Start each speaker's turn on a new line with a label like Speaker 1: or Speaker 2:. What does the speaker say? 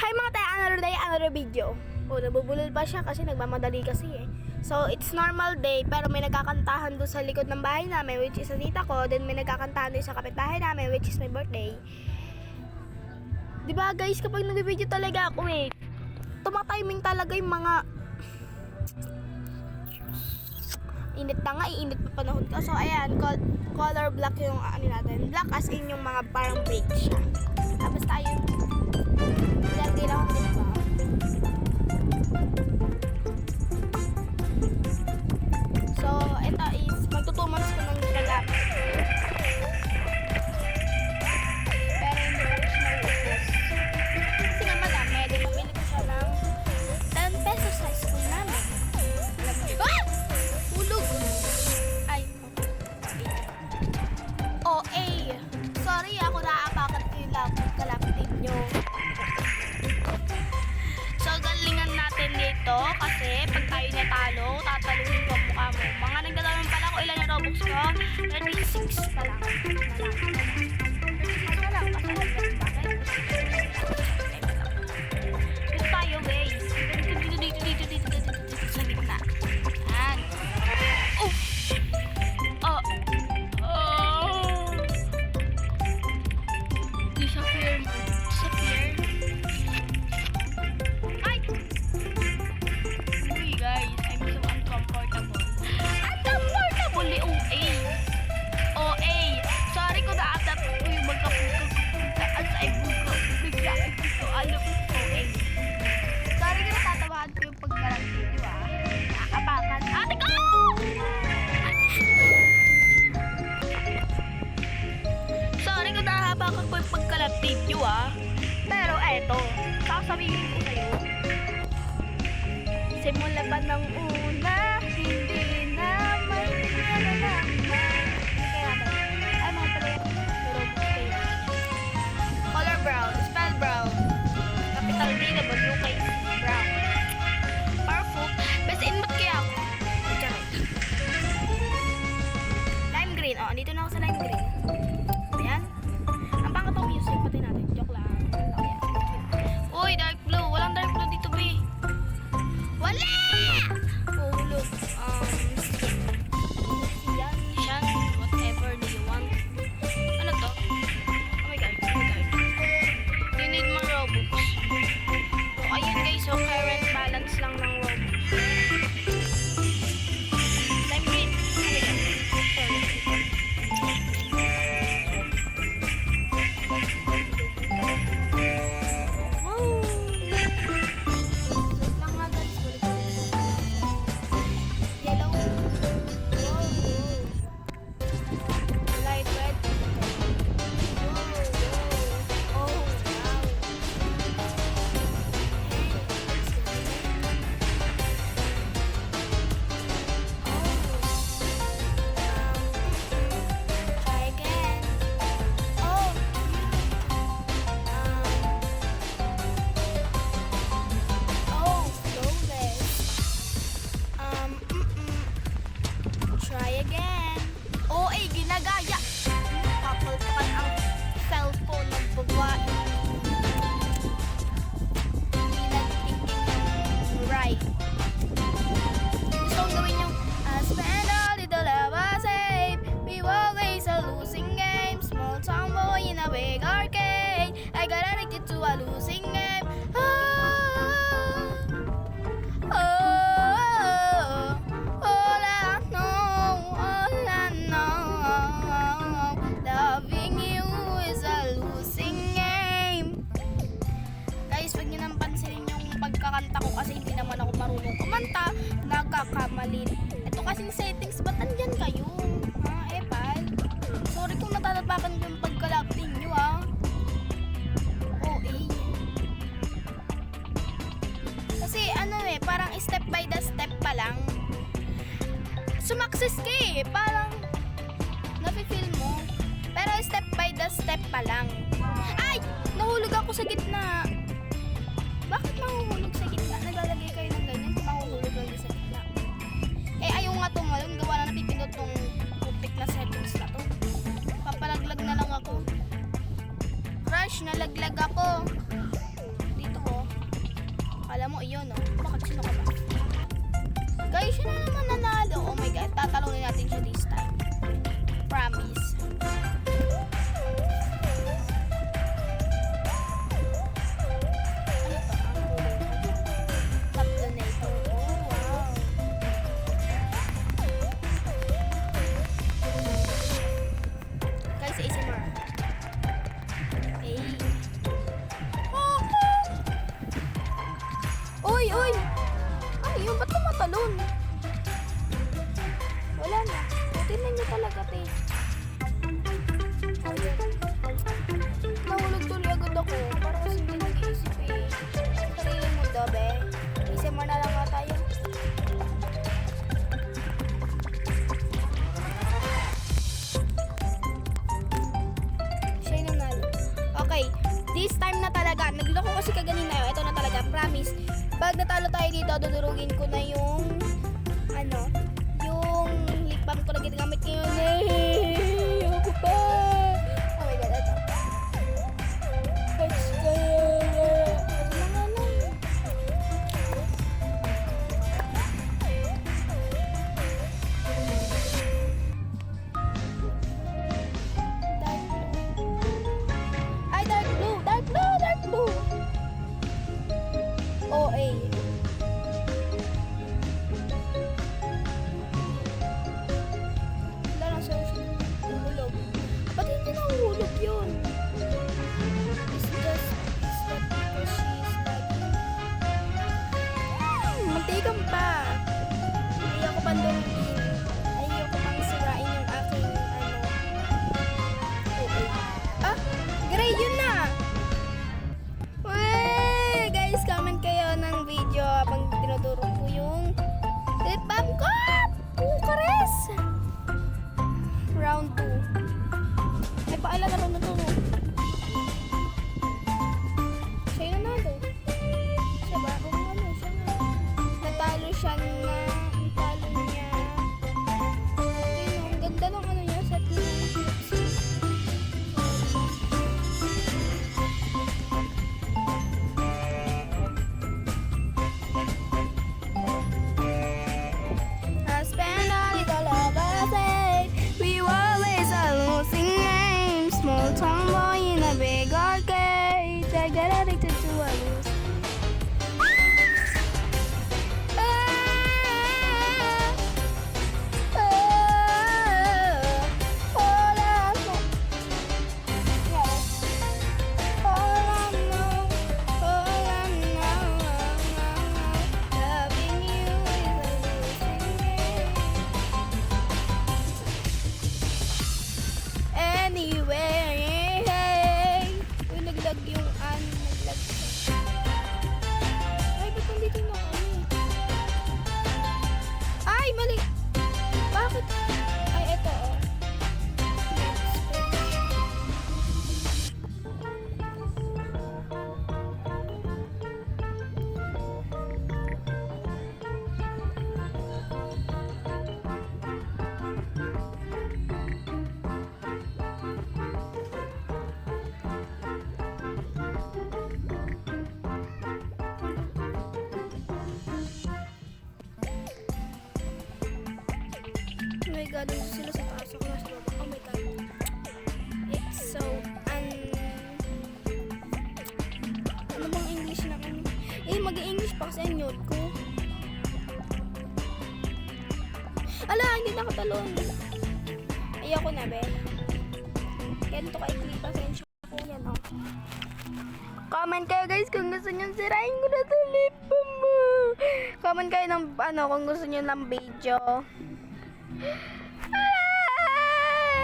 Speaker 1: Hi mga tayo, another day, another video. Nabubulol pa siya kasi nagmamadali kasi eh. So, it's normal day, pero may nagkakantahan doon sa likod ng bahay namin, which is sa tita ko. Then may nagkakantahan doon sa kapitbahay namin, which is my birthday. Diba guys, kapag nag-video talaga ako eh, tumatiming talaga yung mga init na nga, iinit pa panahon ko. So, ayan, color black yung ano natin. Black as in yung mga parang break siya. Tapos tayo, ilagay lang ako diba? So, ito is, magto 2 months ko nang nilagap. Pero hindi original ubos. Kasi nga madami, din mabili ko siya ng 10 pesos sa school namin. Ah! Hulog! Ay, OA. Sorry, ako naapakan ko yung kalapit nyo. So, galingan natin dito kasi pag tayo natalo, tataluhin ko ang mukha mo. Mga nagdalaman pala ko ilan na Robux ko? 36 pa lang. Dito tayo, guys. Dito sa gitna. Yan. Oh! Oh! Oh! Disappear. Ay! Uy, guys. I'm so uncomfortable. Uncomfortable ni OA. OA. Sorry ko na atap. Uy, magkapugkag. At sa ibugkag. Bigla. Ito, alam ko. OA. Sorry ko natatawahan ko yung pagkarantin ko ah. Nakapakan. Ate ko! Sorry ko nahapakan ko yung pagkalapit nyo ah. Pero eto, sasabihin ko sa'yo. Simula pa ng una, hindi naman nalalaman. Kaya ba? Ay, mga pala yung Robux kayo. Color brown, spell brown. Capital D, W, K, brown. Powerful. Best in mood kaya ako. Charot. Lime green. Oh, andito na ako sa lime green. Ayan. Ang pangatong music, pati natin. Joke lang. Ayan. Uy, dark blue. Walang dark blue dito, be. Wala! Hulog. Siyan, whatever do you want. Ano to? Oh my god, oh my god. You need more Robux. So, ayun guys, so current balance lang ng Robux. Lime green. Try again. Oh, ay, ginagaya. Papalpan ang cellphone ng babae. Hindi nag-thinking right. Gusto kong gawin yung spend all little love I save. We always a losing game. Small town boy in a big arcade. I got addicted to a losing game. Loving you is a losing game. Guys, wag niyo nang pansinin yung pagkakanta ko kasi hindi naman ako marunong kumanta. Nagkakamali. Ito kasing settings, ba't andyan kayo? Ha, Epal? Sorry kung natatapakan ko yung pagkalapin nyo ah. OA. Kasi ano eh, parang step by the step pa lang. Sumakses ka eh, parang nafe-feel mo. Pero step by the step pa lang. Ay! Nahulog ako sa gitna. Bakit mahuhulog sa gitna? Naglalagay kayo ng ganyan, mahuhulog lang sa gitna. Eh, ayaw nga tumalon. Gawa na napipindot tong putik na settings na to. Papalaglag na lang ako. Crush, nalaglag ako. Dito oh. natin siya this time. Promise. Ano to? Ang kulay ko. Top donator. Oh, wow. Guys, ASMR. Hey. Uy, uy! Ano yun? Ba't tumatalon? Wala na. Tingnan niyo talaga, te. Ayan. Nahulog tuloy agad ako. Parang kasi hindi nag-iisip eh. Sarili mo daw, be. ASMR na lang nga tayo. Siya yung nanalo. Okay. This time na talaga. Nagloko kasi kaganina yun. Ito na talaga. Promise. Pag natalo tayo dito, dudurugin ko na yung yung lip balm ko na ginagamit ngayon. Ako pa. Oh my God, ito. Let's go. Ito na nga lang. Ay, dark blue. Dark blue. Dark blue. OA. Wala lang siya nahulog. Ba't hindi nahulog yun? It's just that because she's lagging. Mantigang pa. Ayoko pang durugin. Ayoko pang sirain yung aking OA. Ah! Gray yun na! Wey! Guys, comment kayo ng video habang tinuturo ko yung lip balm ko! Bukares! Round 2. Ay, paala na rin naturo. Siya yung nanalo. Siya ba? Kung ano, siya nga. Natalo siya na, natalo niya. Ayun, ang ganda ng ano niya sa spend all it all of us hate. We always are losing names. Small tomboy in a big arcade. I get addicted to a lose. Loving you is a losing game. Anyway, uy, naglag yung naglag siya. Ay, ba't nandito na kami? Ay, mali! Bakit? Ay, eto, oh. Next page. Oh my God, nandun sila sa taas. Ako nasa baba. Oh my God. It's so ano bang English na kami? Eh, mag-English pa kasi ang note ko. Ala, hindi nakatalon. Ayoko na, be. Ganito ka-ikli. Pasensya ko yan, oh. Comment kayo, guys, kung gusto nyo sirain ko na sa lip balm mo. Comment kayo ng, kung gusto nyo ng video.